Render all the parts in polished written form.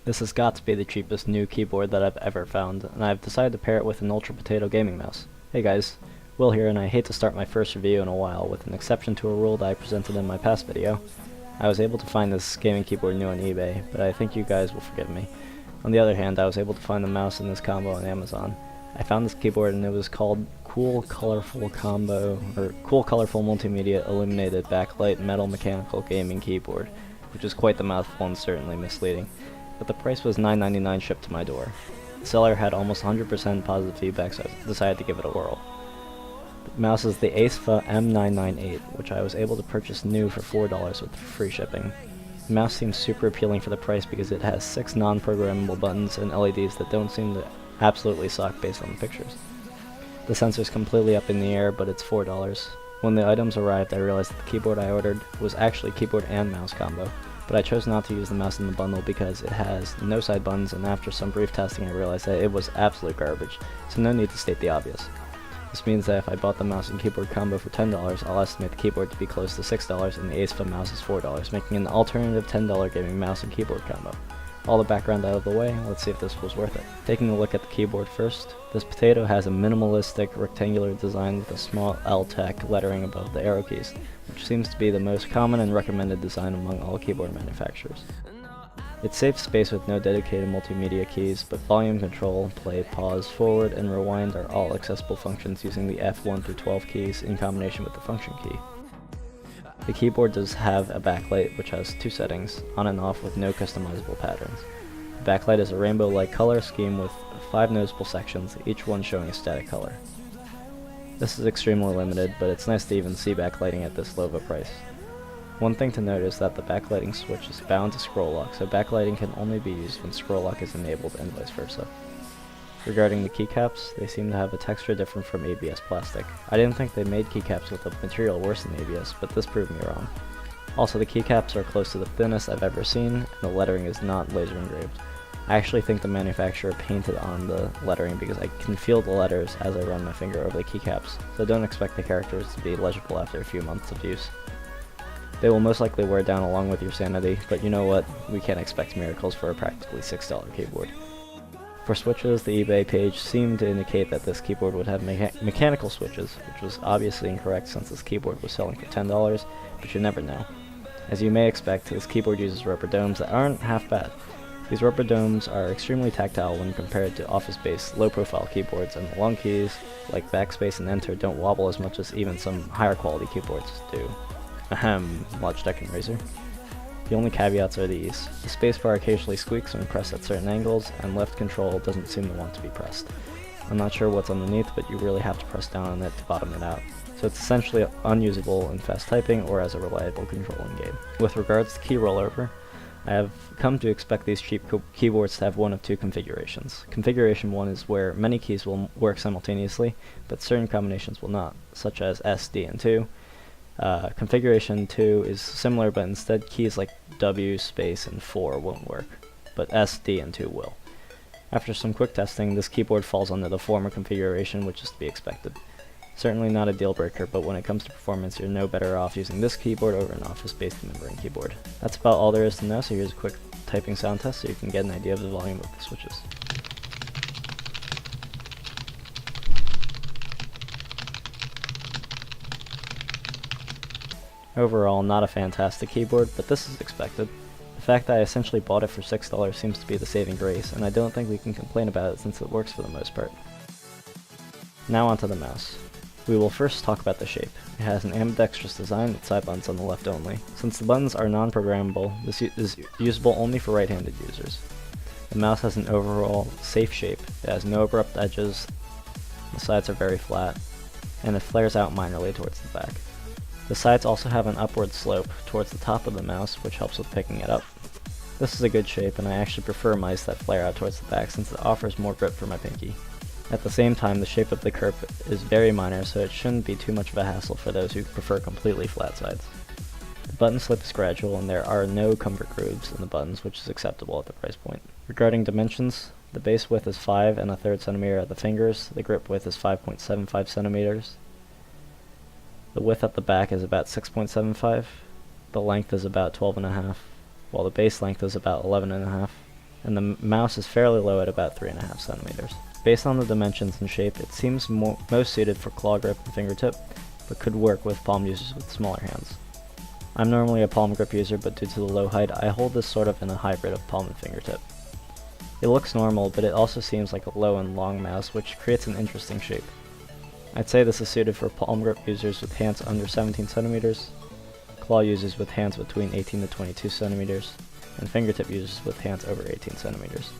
This has got to be the cheapest new keyboard that I've ever found, and I've decided to pair it with an Ultra Potato gaming mouse. Hey guys, Will here, and I hate to start my first review in a while with an exception to a rule that I presented in my past video. I was able to find this gaming keyboard new on eBay, but I think you guys will forgive me. On the other hand, I was able to find the mouse in this combo on Amazon. I found this keyboard and it was called Cool Colorful Multimedia Illuminated Backlight Metal Mechanical Gaming Keyboard, which is quite the mouthful and certainly misleading. But the price was $9.99 shipped to my door. The seller had almost 100% positive feedback, so I decided to give it a whirl. The mouse is the ASFA M998, which I was able to purchase new for $4 with free shipping. The mouse seems super appealing for the price because it has 6 non-programmable buttons and LEDs that don't seem to absolutely suck based on the pictures. The sensor's completely up in the air, but it's $4. When the items arrived, I realized that the keyboard I ordered was actually keyboard and mouse combo, but I chose not to use the mouse in the bundle because it has no side buttons, and after some brief testing I realized that it was absolute garbage, so no need to state the obvious. This means that if I bought the mouse and keyboard combo for $10, I'll estimate the keyboard to be close to $6 and the ASFA mouse is $4, making an alternative $10 gaming mouse and keyboard combo. All the background out of the way, let's see if this was worth it. Taking a look at the keyboard first, this potato has a minimalistic rectangular design with a small L-Tech lettering above the arrow keys, which seems to be the most common and recommended design among all keyboard manufacturers. It saves space with no dedicated multimedia keys, but volume control, play, pause, forward, and rewind are all accessible functions using the F1 through 12 keys in combination with the function key. The keyboard does have a backlight which has 2 settings, on and off with no customizable patterns. The backlight is a rainbow-like color scheme with 5 noticeable sections, each one showing a static color. This is extremely limited, but it's nice to even see backlighting at this low of a price. One thing to note is that the backlighting switch is bound to scroll lock, so backlighting can only be used when scroll lock is enabled and vice versa. Regarding the keycaps, they seem to have a texture different from ABS plastic. I didn't think they made keycaps with a material worse than ABS, but this proved me wrong. Also, the keycaps are close to the thinnest I've ever seen, and the lettering is not laser engraved. I actually think the manufacturer painted on the lettering because I can feel the letters as I run my finger over the keycaps, so don't expect the characters to be legible after a few months of use. They will most likely wear down along with your sanity, but you know what, we can't expect miracles for a practically $6 keyboard. For switches, the eBay page seemed to indicate that this keyboard would have mechanical switches, which was obviously incorrect since this keyboard was selling for $10, but you never know. As you may expect, this keyboard uses rubber domes that aren't half bad. These rubber domes are extremely tactile when compared to office-based, low-profile keyboards, and the long keys, like backspace and enter, don't wobble as much as even some higher quality keyboards do. Ahem, Logitech and Razer. The only caveats are these. The spacebar occasionally squeaks when pressed at certain angles, and left control doesn't seem to want to be pressed. I'm not sure what's underneath, but you really have to press down on it to bottom it out. So it's essentially unusable in fast typing or as a reliable control in game. With regards to key rollover, I have come to expect these cheap keyboards to have one of 2 configurations. Configuration 1 is where many keys will work simultaneously, but certain combinations will not, such as S, D, and 2. Configuration 2 is similar, but instead keys like W, space, and 4 won't work, but S, D, and 2 will. After some quick testing, this keyboard falls under the former configuration, which is to be expected. Certainly not a deal breaker, but when it comes to performance, you're no better off using this keyboard over an office-based membrane keyboard. That's about all there is to know, so here's a quick typing sound test so you can get an idea of the volume of the switches. Overall, not a fantastic keyboard, but this is expected. The fact that I essentially bought it for $6 seems to be the saving grace, and I don't think we can complain about it since it works for the most part. Now onto the mouse. We will first talk about the shape. It has an ambidextrous design with side buttons on the left only. Since the buttons are non-programmable, this is usable only for right-handed users. The mouse has an overall safe shape. It has no abrupt edges, the sides are very flat, and it flares out minorly towards the back. The sides also have an upward slope towards the top of the mouse, which helps with picking it up. This is a good shape, and I actually prefer mice that flare out towards the back since it offers more grip for my pinky. At the same time, the shape of the curve is very minor, so it shouldn't be too much of a hassle for those who prefer completely flat sides. The button slip is gradual, and there are no comfort grooves in the buttons, which is acceptable at the price point. Regarding dimensions, the base width is 5 1/3 cm at the fingers, the grip width is 5.75 cm. The width at the back is about 6.75, the length is about 12.5, while the base length is about 11.5. and the mouse is fairly low at about 3.5 centimeters. Based on the dimensions and shape, it seems most suited for claw grip and fingertip, but could work with palm users with smaller hands. I'm normally a palm grip user, but due to the low height, I hold this sort of in a hybrid of palm and fingertip. It looks normal, but it also seems like a low and long mouse, which creates an interesting shape. I'd say this is suited for palm grip users with hands under 17 centimeters, claw users with hands between 18 to 22 centimeters, and fingertip users with hands over 18 centimeters.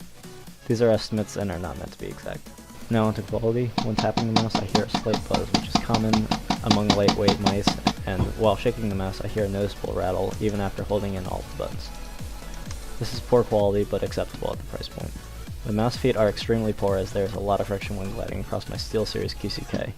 These are estimates and are not meant to be exact. Now onto quality. When tapping the mouse, I hear a slight buzz, which is common among lightweight mice, and while shaking the mouse, I hear a noticeable rattle even after holding in all the buttons. This is poor quality, but acceptable at the price point. The mouse feet are extremely poor, as there is a lot of friction when gliding across my SteelSeries QCK.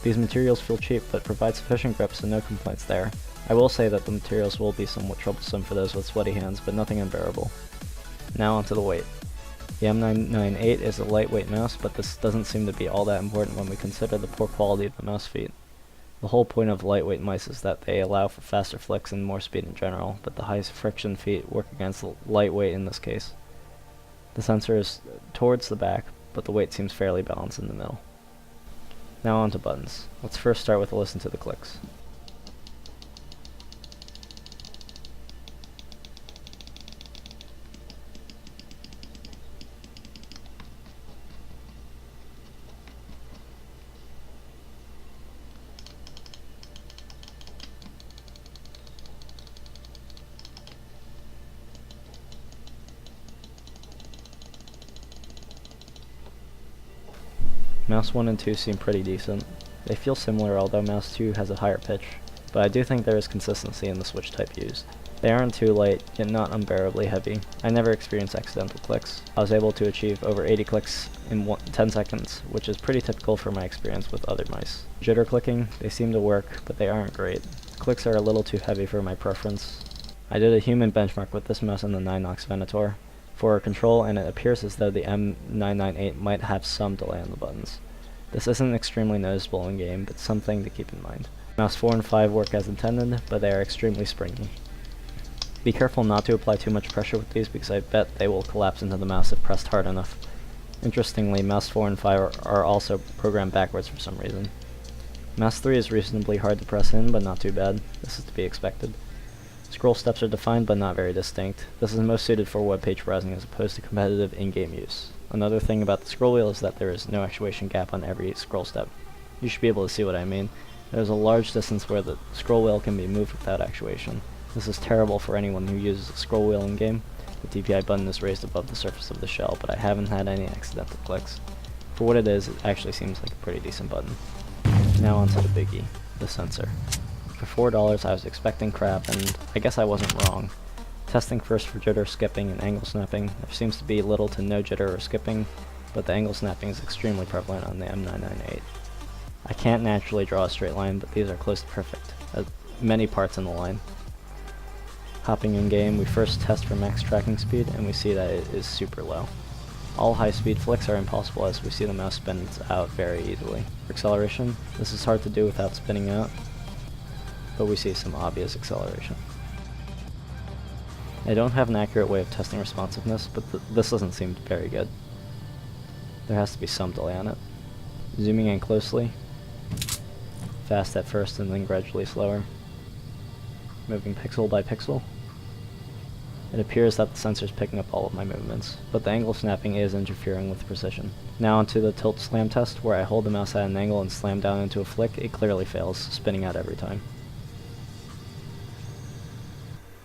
These materials feel cheap, but provide sufficient grip, so no complaints there. I will say that the materials will be somewhat troublesome for those with sweaty hands, but nothing unbearable. Now onto the weight. The M998 is a lightweight mouse, but this doesn't seem to be all that important when we consider the poor quality of the mouse feet. The whole point of lightweight mice is that they allow for faster flicks and more speed in general, but the high friction feet work against the lightweight in this case. The sensor is towards the back, but the weight seems fairly balanced in the middle. Now on to buttons. Let's first start with a listen to the clicks. Mouse 1 and 2 seem pretty decent. They feel similar, although Mouse 2 has a higher pitch, but I do think there is consistency in the switch type used. They aren't too light, yet not unbearably heavy. I never experienced accidental clicks. I was able to achieve over 80 clicks in 10 seconds, which is pretty typical for my experience with other mice. Jitter clicking, they seem to work, but they aren't great. Clicks are a little too heavy for my preference. I did a human benchmark with this mouse and the Ninox Venator for control, and it appears as though the M998 might have some delay on the buttons. This isn't extremely noticeable in game, but something to keep in mind. Mouse 4 and 5 work as intended, but they are extremely springy. Be careful not to apply too much pressure with these, because I bet they will collapse into the mouse if pressed hard enough. Interestingly, Mouse 4 and 5 are also programmed backwards for some reason. Mouse 3 is reasonably hard to press in, but not too bad. This is to be expected. Scroll steps are defined, but not very distinct. This is most suited for web page browsing as opposed to competitive in-game use. Another thing about the scroll wheel is that there is no actuation gap on every scroll step. You should be able to see what I mean. There's a large distance where the scroll wheel can be moved without actuation. This is terrible for anyone who uses a scroll wheel in game. The DPI button is raised above the surface of the shell, but I haven't had any accidental clicks. For what it is, it actually seems like a pretty decent button. Now onto the biggie, the sensor. For $4 I was expecting crap, and I guess I wasn't wrong. Testing first for jitter, skipping, and angle snapping, there seems to be little to no jitter or skipping, but the angle snapping is extremely prevalent on the M998. I can't naturally draw a straight line, but these are close to perfect, many parts in the line. Hopping in game, we first test for max tracking speed, and we see that it is super low. All high-speed flicks are impossible, as we see the mouse spins out very easily. For acceleration, this is hard to do without spinning out, but we see some obvious acceleration. I don't have an accurate way of testing responsiveness, but this doesn't seem very good. There has to be some delay on it. Zooming in closely, fast at first and then gradually slower. Moving pixel by pixel. It appears that the sensor is picking up all of my movements, but the angle snapping is interfering with precision. Now onto the tilt slam test, where I hold the mouse at an angle and slam down into a flick. It clearly fails, spinning out every time.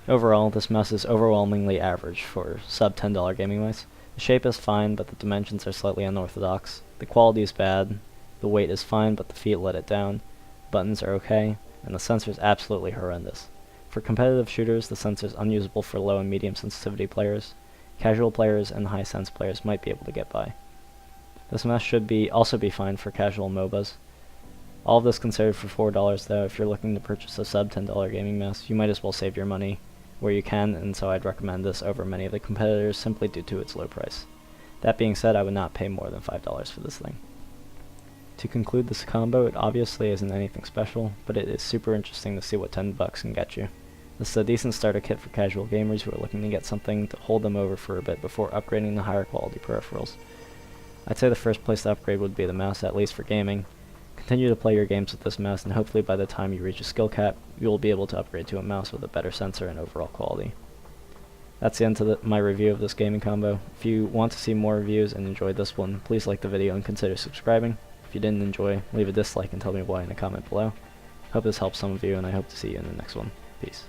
Overall, this mouse is overwhelmingly average for sub $10 gaming mice. The shape is fine, but the dimensions are slightly unorthodox. The quality is bad, the weight is fine, but the feet let it down. Buttons are okay, and the sensor is absolutely horrendous. For competitive shooters, the sensor is unusable for low and medium sensitivity players. Casual players and high sense players might be able to get by. This mouse should also be fine for casual MOBAs. All of this considered for $4 though. If you're looking to purchase a sub $10 gaming mouse, you might as well save your money where you can, and so I'd recommend this over many of the competitors simply due to its low price. That being said, I would not pay more than $5 for this thing. To conclude this combo, it obviously isn't anything special, but it is super interesting to see what $10 can get you. This is a decent starter kit for casual gamers who are looking to get something to hold them over for a bit before upgrading to higher quality peripherals. I'd say the first place to upgrade would be the mouse, at least for gaming. Continue to play your games with this mouse, and hopefully by the time you reach a skill cap, you will be able to upgrade to a mouse with a better sensor and overall quality. That's the end of my review of this gaming combo. If you want to see more reviews and enjoyed this one, please like the video and consider subscribing. If you didn't enjoy, leave a dislike and tell me why in a comment below. Hope this helps some of you, and I hope to see you in the next one. Peace.